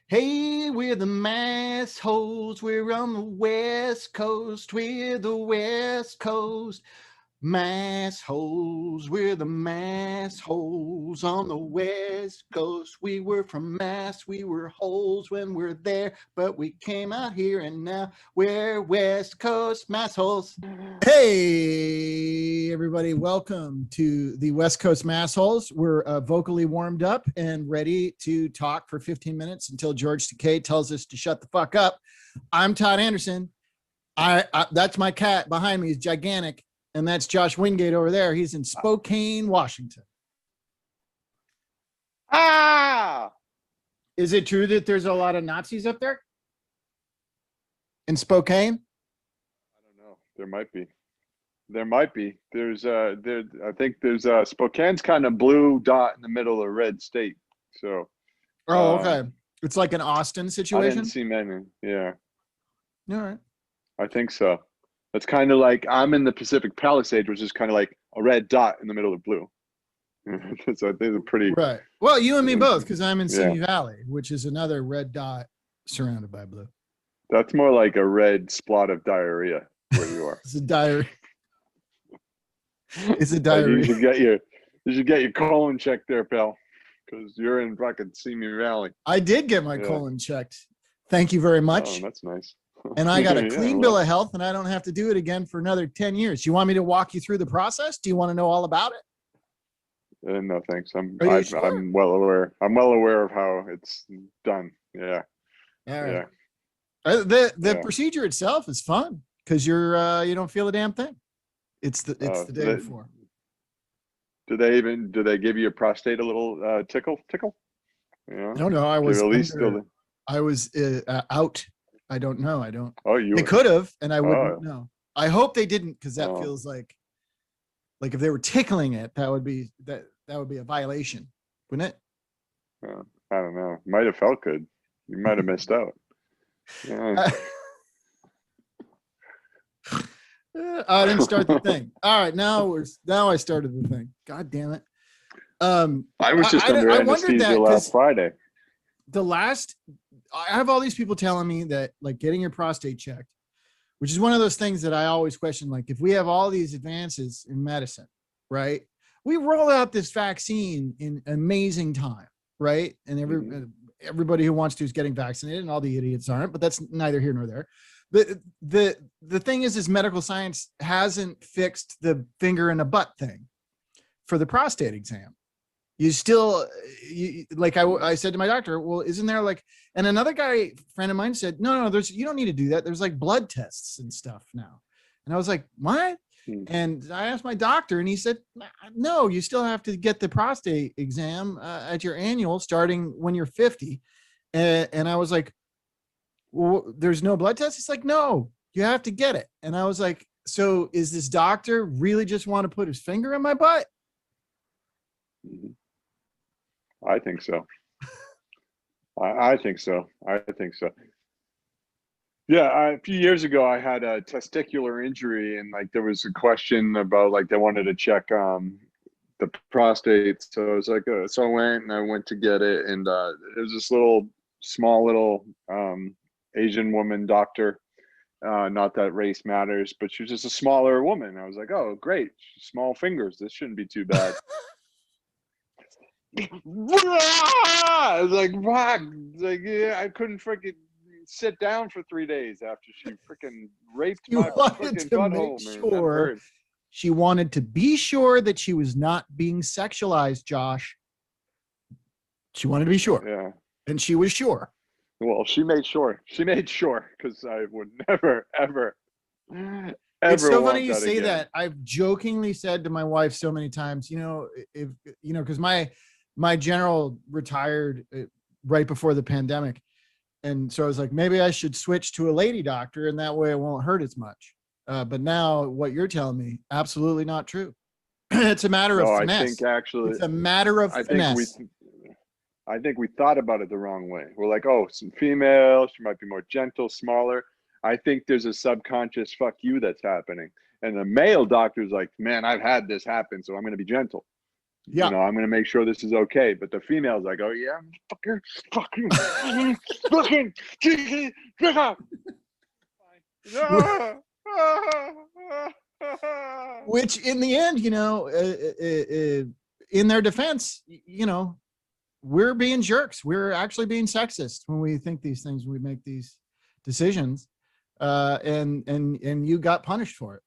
Hey, we're the Massholes. We're on the West Coast. We're the West Coast. Massholes. We're the Massholes on the West Coast. We were from Mass. We were holes when we're there, but we came out here and now we're West Coast Massholes. Hey, everybody. Welcome to the West Coast Massholes. We're vocally warmed up and ready to talk for 15 minutes until George Takei tells us to shut the fuck up. I'm Todd Anderson. That's my cat behind me. He's gigantic. And that's Josh Wingate over there. He's in Spokane, Washington. Ah! Is it true that there's a lot of Nazis up there? In Spokane? I don't know. There might be. There's I think there's Spokane's kind of blue dot in the middle of red state. So okay. It's like an Austin I situation. didn't see many. Yeah. All right. I think so. It's kind of like I'm in the Pacific Palisades, which is kind of like a red dot in the middle of blue. So I think they're pretty right. Well, you and me both, because I'm in Simi Valley, which is another red dot surrounded by blue. That's more like a red spot of diarrhea where you are. It's a diarrhea. It's a diarrhea. Like you should get your colon checked there, pal, because you're in fucking Simi Valley. I did get my colon checked. Thank you very much. Oh, that's nice. And I got a clean bill of health, and I don't have to do it again for another 10 years. You want me to walk you through the process? Do you want to know all about it? No, thanks. I'm sure? I'm well aware. I'm well aware of how it's done. Yeah. All right. Yeah. The procedure itself is fun because you don't feel a damn thing. It's the day before. Do they give you a prostate a little tickle? Yeah. I don't know. I was out. I don't know. I don't. Oh, you? They could have, and I wouldn't know. I hope they didn't, because that feels like if they were tickling it, that would be a violation, wouldn't it? I don't know. Might have felt good. You might have missed out. Yeah. I didn't start the thing. All right, now I started the thing. God damn it! I was just under anesthesia last Friday. I have all these people telling me that, like, getting your prostate checked, which is one of those things that I always question. Like, if we have all these advances in medicine, right? We roll out this vaccine in amazing time, right? And everybody who wants to is getting vaccinated, and all the idiots aren't. But that's neither here nor there. The thing is medical science hasn't fixed the finger in a butt thing for the prostate exam. I said to my doctor, well, isn't there and another friend of mine said, no, you don't need to do that. There's like blood tests and stuff now. And I was like, what? And I asked my doctor, and he said, no, you still have to get the prostate exam at your annual starting when you're 50. And I was like, well, there's no blood test? He's like, no, you have to get it. And I was like, so is this doctor really just want to put his finger in my butt? I think so. I think so. Yeah, a few years ago, I had a testicular injury, and there was a question about they wanted to check the prostate. So I was like, so I went to get it, and it was this small little Asian woman doctor. Not that race matters, but she was just a smaller woman. I was like, oh, great, small fingers. This shouldn't be too bad. I was like, fuck. Yeah, I couldn't freaking sit down for 3 days after she freaking raped my freaking butthole, man. She wanted to be sure that she was not being sexualized, Josh. She wanted to be sure. Yeah. And she was sure. Well, she made sure, because I would never, ever. It's so funny you say that. I've jokingly said to my wife so many times, because my general retired right before the pandemic. And so I was like, maybe I should switch to a lady doctor, and that way it won't hurt as much. But now what you're telling me, absolutely not true. It's a matter of finesse. I think actually it's a matter of finesse. I think we thought about it the wrong way. We're like, oh, some female, she might be more gentle, smaller. I think there's a subconscious fuck you that's happening. And the male doctor's like, man, I've had this happen, so I'm going to be gentle. Yeah. I'm going to make sure this is okay. But the female's like, oh yeah, fucking. Which in the end, in their defense, we're being jerks. We're actually being sexist when we think these things, when we make these decisions, and you got punished for it.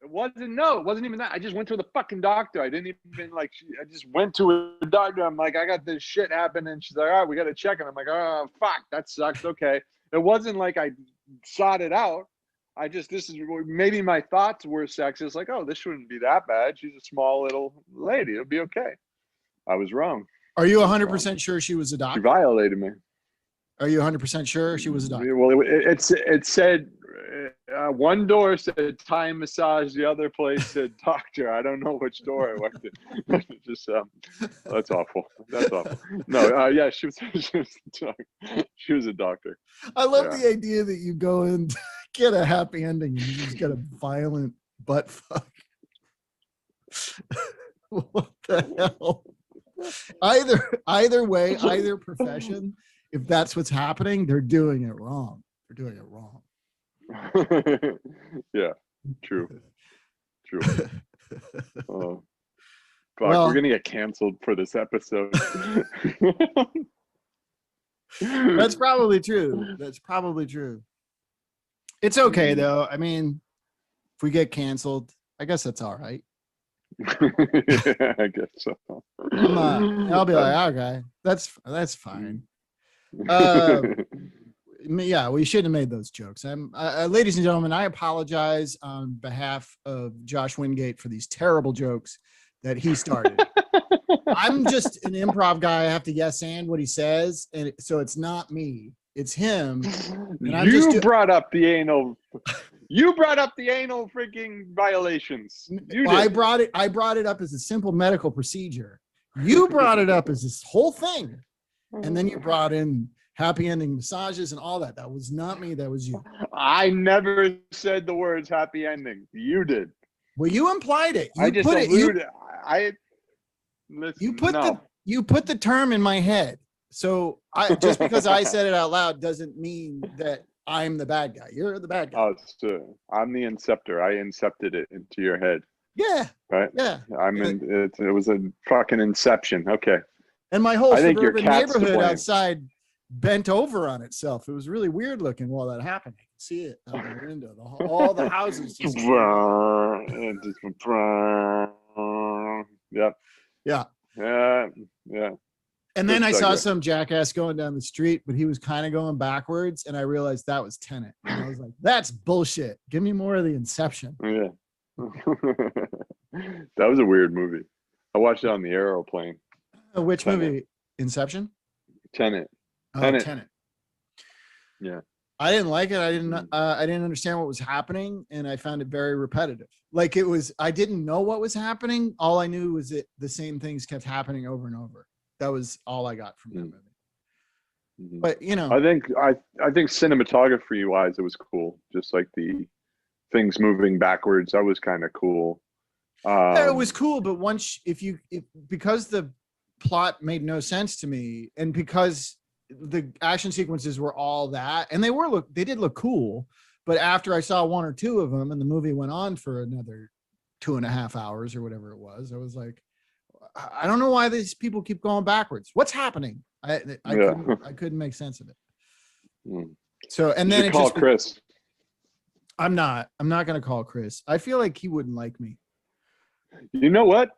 It wasn't even that. I just went to the fucking doctor. I didn't even I just went to a doctor. I'm like, I got this shit happening. She's like, all right, we got to check. And I'm like, oh, fuck, that sucks. Okay. It wasn't like I sought it out. Maybe my thoughts were sexist. Like, oh, this shouldn't be that bad. She's a small little lady. It'll be okay. I was wrong. Are you 100% sure she was a doctor? She violated me. Are you 100% sure she was a doctor? Well, it said, one door said Thai massage, the other place said doctor. I don't know which door I went to. Just that's awful. That's awful. No, yeah, she was a doctor. I love the idea that you go and get a happy ending and you just get a violent butt fuck. What the hell? Either way, either profession, if that's what's happening, they're doing it wrong. They're doing it wrong. Yeah, true. Oh, fuck, we're gonna get canceled for this episode. That's probably true. It's okay though. I mean, if we get canceled, I guess that's all right. I guess so. I'll be like, okay, that's fine. Yeah, we shouldn't have made those jokes. Ladies and gentlemen, I apologize on behalf of Josh Wingate for these terrible jokes that he started. I'm just an improv guy. I have to yes and what he says, and so it's not me, it's him. And you brought up the anal. You brought up the anal freaking violations. You did. I brought it up as a simple medical procedure. You brought it up as this whole thing, and then you brought in happy ending massages and all that. That was not me. That was you. I never said the words happy ending. You did. Well, you implied it. You put the term in my head. So just because I said it out loud doesn't mean that I'm the bad guy. You're the bad guy. Oh, so I'm the inceptor. I incepted it into your head. Yeah. Right. Yeah. It was a fucking inception. Okay. And my whole suburban neighborhood outside bent over on itself. It was really weird looking while that happened. You can see it out the window. All the houses just yep. Yeah. Yeah. And then I saw some jackass going down the street, but he was kind of going backwards, and I realized that was Tenet. And I was like, that's bullshit. Give me more of the Inception. Yeah. That was a weird movie. I watched it on the aeroplane. Which movie? Inception? Tenet. Tenet. Yeah. I didn't like it. I didn't understand what was happening, and I found it very repetitive. Like I didn't know what was happening. All I knew was that the same things kept happening over and over. That was all I got from that movie. Mm-hmm. But I think cinematography wise, it was cool. Just like the things moving backwards, that was kind of cool. Yeah, it was cool, but because the plot made no sense to me, and because the action sequences were all that, and they did look cool, but after I saw one or two of them and the movie went on for another 2.5 hours or whatever it was, I was like, I don't know why these people keep going backwards. What's happening? I couldn't make sense of it. So, and then call Chris. I'm not going to call Chris. I feel like he wouldn't like me. You know what?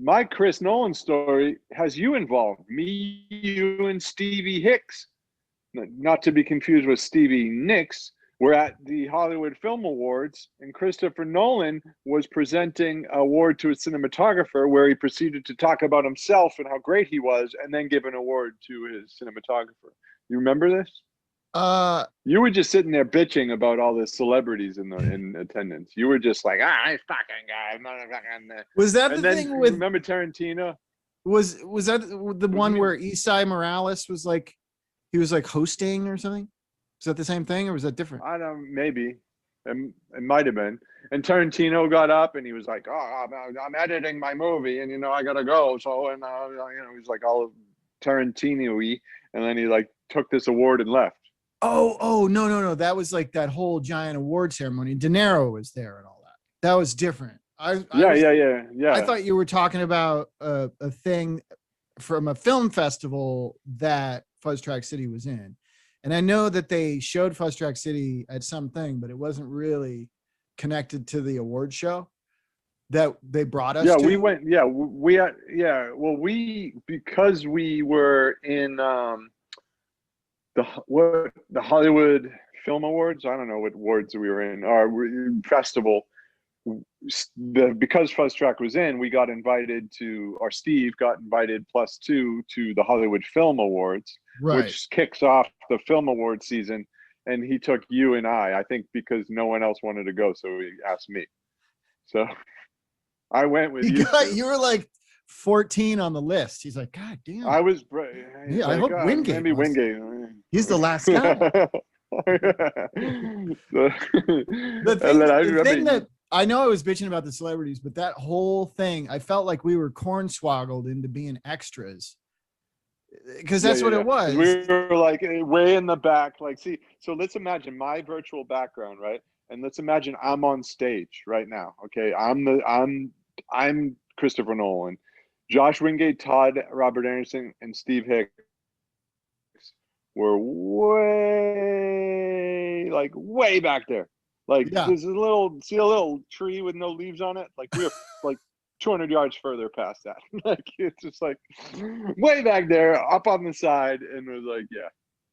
My Chris Nolan story has you involved. Me, you, and Stevie Hicks. Not to be confused with Stevie Nicks. We're at the Hollywood Film Awards, and Christopher Nolan was presenting an award to a cinematographer where he proceeded to talk about himself and how great he was, and then give an award to his cinematographer. You remember this? You were just sitting there bitching about all the celebrities in attendance. You were just like, I fucking guy. Was that the thing with? Remember Tarantino? Was that the one where Esai Morales was like, he was like hosting or something? Is that the same thing, or was that different? I don't. Maybe. It might have been. And Tarantino got up and he was like, "Oh, I'm editing my movie, and I gotta go." So he's like all Tarantino-y, and then he like took this award and left. Oh, no. That was like that whole giant award ceremony. De Niro was there and all that. That was different. I thought you were talking about a thing from a film festival that Fuzz Track City was in. And I know that they showed Fuzz Track City at something, but it wasn't really connected to the award show that they brought us to. We went. Well, because we were in the Hollywood Film Awards. I don't know what awards we were in. Our festival. Because Fuzz Track was in, we got invited to, or Steve got invited +2 to the Hollywood Film Awards, Right. Which kicks off the film award season. And he took you and I think because no one else wanted to go, so he asked me. So I went with you. You were like 14 on the list. He's like, God damn. I was. Yeah, I hope Wingate. Maybe Wingate. He's the last guy. The thing that I know I was bitching about the celebrities, but that whole thing, I felt like we were cornswoggled into being extras. Because that's what it was. We were like way in the back. Like, see, so let's imagine my virtual background, right? And let's imagine I'm on stage right now. Okay, I'm Christopher Nolan, Josh Wingate, Todd, Robert Anderson, and Steve Hicks were way back there. Like there's a little tree with no leaves on it. Like we're like 200 yards further past that. Like it's just like way back there, up on the side, and it was like,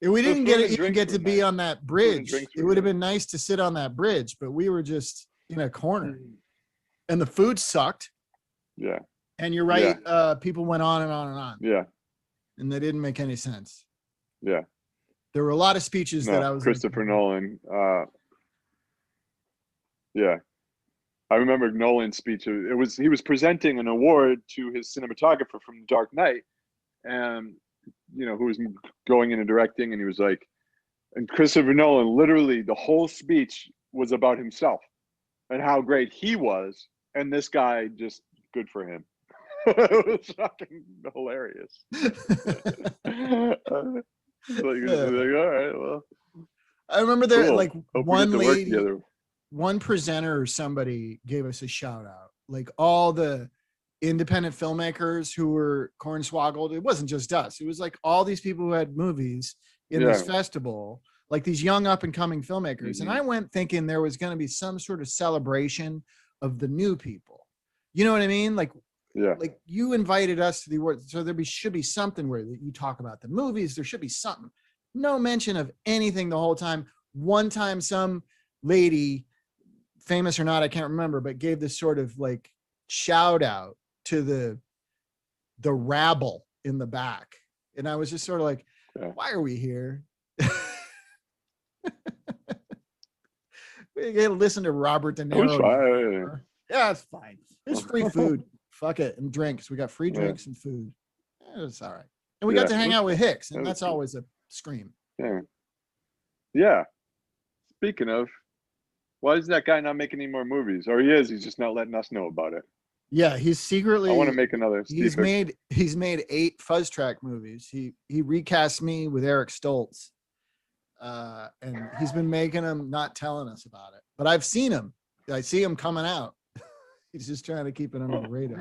we didn't get to be on that bridge. It would have been nice to sit on that bridge, but we were just in a corner, and the food sucked. Yeah. And you're right. Yeah. People went on and on and on. Yeah. And they didn't make any sense. Yeah. There were a lot of speeches that I was Christopher Nolan. Yeah. I remember Nolan's speech. He was presenting an award to his cinematographer from The Dark Knight, and who was going into directing, and he was like, and Christopher Nolan, literally the whole speech was about himself and how great he was, and this guy just good for him. It was fucking hilarious. Like, all right, well. I remember there cool. like Hope one lady, one presenter or somebody gave us a shout out. Like all the independent filmmakers who were cornswoggled. It wasn't just us. It was like all these people who had movies in this festival, like these young up and coming filmmakers. Mm-hmm. And I went thinking there was going to be some sort of celebration of the new people. You know what I mean? Like you invited us to the awards, so should be something where you talk about the movies. There should be something. No mention of anything the whole time. One time, some lady, famous or not, I can't remember, but gave this sort of like shout out to the rabble in the back, and I was just sort of like, why are we here? We gotta listen to Robert De Niro. Yeah, it's fine. It's free food. Fuck it. And drinks. We got free drinks and food. It's all right. And we got to hang out with Hicks, and that's always a scream. Yeah. Yeah. Speaking of, why is that guy not making any more movies? Or he is, he's just not letting us know about it. Yeah, he's secretly. I want to make another. He's made 8 Fuzz Track movies. He recast me with Eric Stoltz. And he's been making them, not telling us about it. But I've seen him. I see him coming out. He's just trying to keep it under the radar.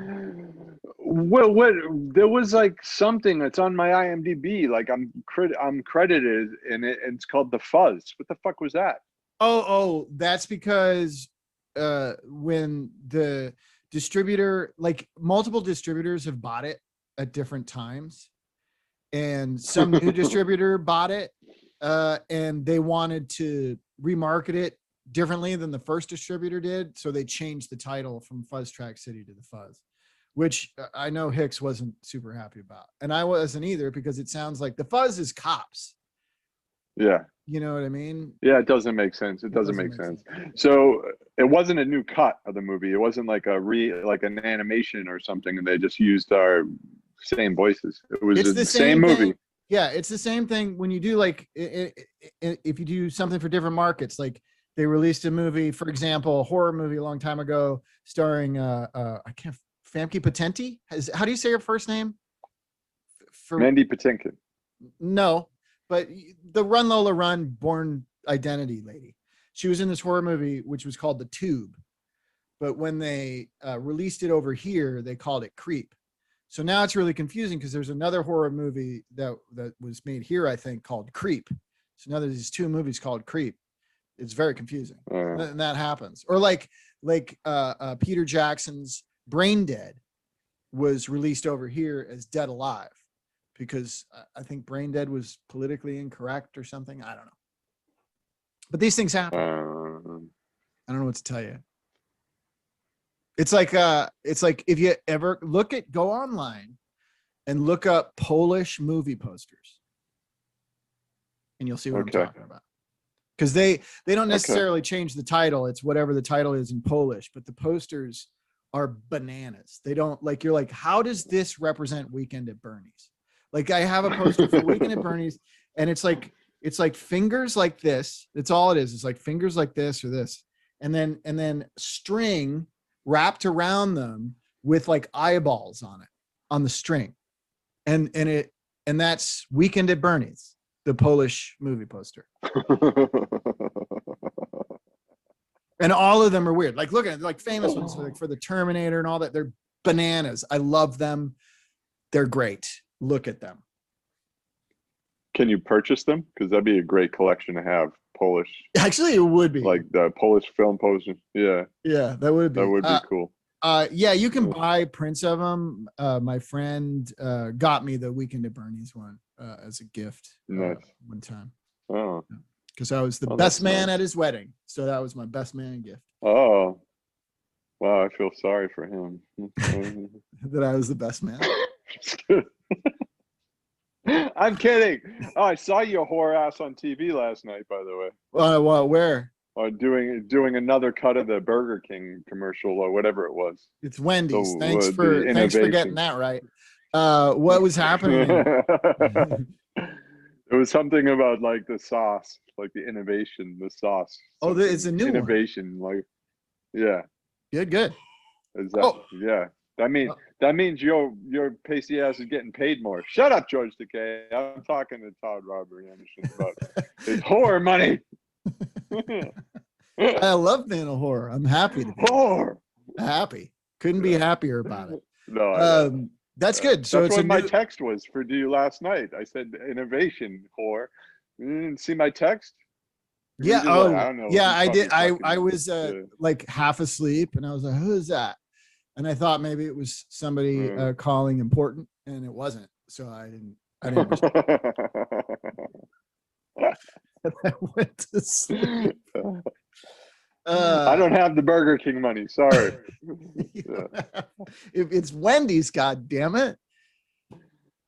What there was like something that's on my IMDb, like I'm credited in it, and it's called The Fuzz. What the fuck was that? Oh, that's because when the distributor, like multiple distributors have bought it at different times, and some new distributor bought it, and they wanted to remarket it differently than the first distributor did, so they changed the title from Fuzz Track City to The Fuzz, which I know Hicks wasn't super happy about, and I wasn't either, because it sounds like The Fuzz is cops. Yeah, you know what I mean? Yeah, it doesn't make sense. It doesn't make sense. So it wasn't a new cut of the movie. It wasn't like like an animation or something, and they just used our same voices. It was the same movie. Yeah, it's the same thing when you do like if you do something for different markets, like they released a movie, for example, a horror movie a long time ago starring I can't Famke Potenti. How do you say her first name? For Mandy Patinkin. No, but the Run Lola Run Born Identity lady. She was in this horror movie which was called The Tube, but when they released it over here, they called it Creep. So now it's really confusing because there's another horror movie that was made here, I think, called Creep. So now there's these two movies called Creep. It's very confusing, and that happens. Or like Peter Jackson's Brain Dead was released over here as Dead Alive because I think Brain Dead was politically incorrect or something. I don't know. But these things happen. I don't know what to tell you. It's like if you ever go online and look up Polish movie posters, and you'll see what I'm talking about. Because they don't necessarily change the title. It's whatever the title is in Polish, but the posters are bananas. They don't you're like, how does this represent Weekend at Bernie's? Like I have a poster for Weekend at Bernie's, and it's like fingers like this. That's all it is. It's like fingers like this or this, and then string wrapped around them with like eyeballs on it on the string, and that's Weekend at Bernie's, the Polish movie poster. And all of them are weird. Like look at like famous ones like for the Terminator and all that. They're bananas. I love them. They're great. Look at them. Can you purchase them? Because that'd be a great collection to have. Polish. Actually, it would be like the Polish film posters. Yeah. Yeah, that would be. That would be cool. Yeah, you can buy prints of them. My friend got me the Weekend at Bernie's one as a gift one time. Oh. Because I was the best man at his wedding. So that was my best man gift. Oh. Wow, I feel sorry for him. That I was the best man. I'm kidding. Oh, I saw your whore ass on TV last night, by the way. Well, where? Doing another cut of the Burger King commercial or whatever it was. It's Wendy's. Thanks for getting that right. What was happening? It was something about like the sauce, like the innovation, the sauce. Oh, it's a new innovation. Like, yeah. Good. Is that? Oh. Yeah. That means your pasty ass is getting paid more. Shut up, George Takei. I'm talking to Todd Robert Anderson about his whore money. I love being a whore. I'm happy to be whore. Happy. Couldn't be happier about it. No, that's good. So that's what my text was for you last night. I said innovation whore. You didn't see my text? Yeah. Oh, I don't know. Yeah, I did. I was like half asleep, and I was like, "Who is that?" And I thought maybe it was somebody calling important, and it wasn't. So I didn't. I went to sleep. I don't have the Burger King money. Sorry. If it's Wendy's, God damn it.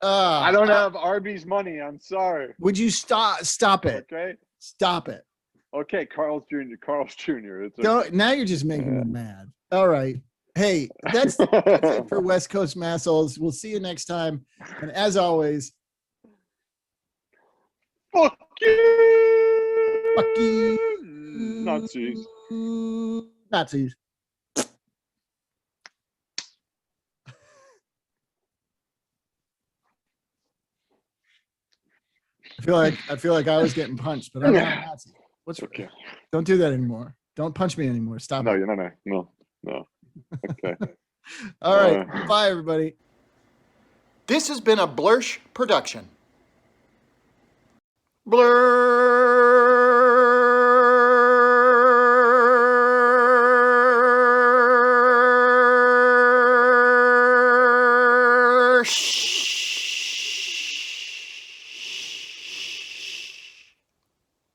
I don't have Arby's money. I'm sorry. Would you stop it? Okay. Stop it. Okay, Carl's Jr. It's now you're just making me mad. All right. Hey, that's it for West Coast Massholes. We'll see you next time. And as always, fuck you. Fuck you. Nazis. Nazis. I feel like I was getting punched, but I'm not a Nazi. What's okay? Don't do that anymore. Don't punch me anymore. Stop. No, no. Okay. All right. Bye, everybody. This has been a Blursh production. Blursh.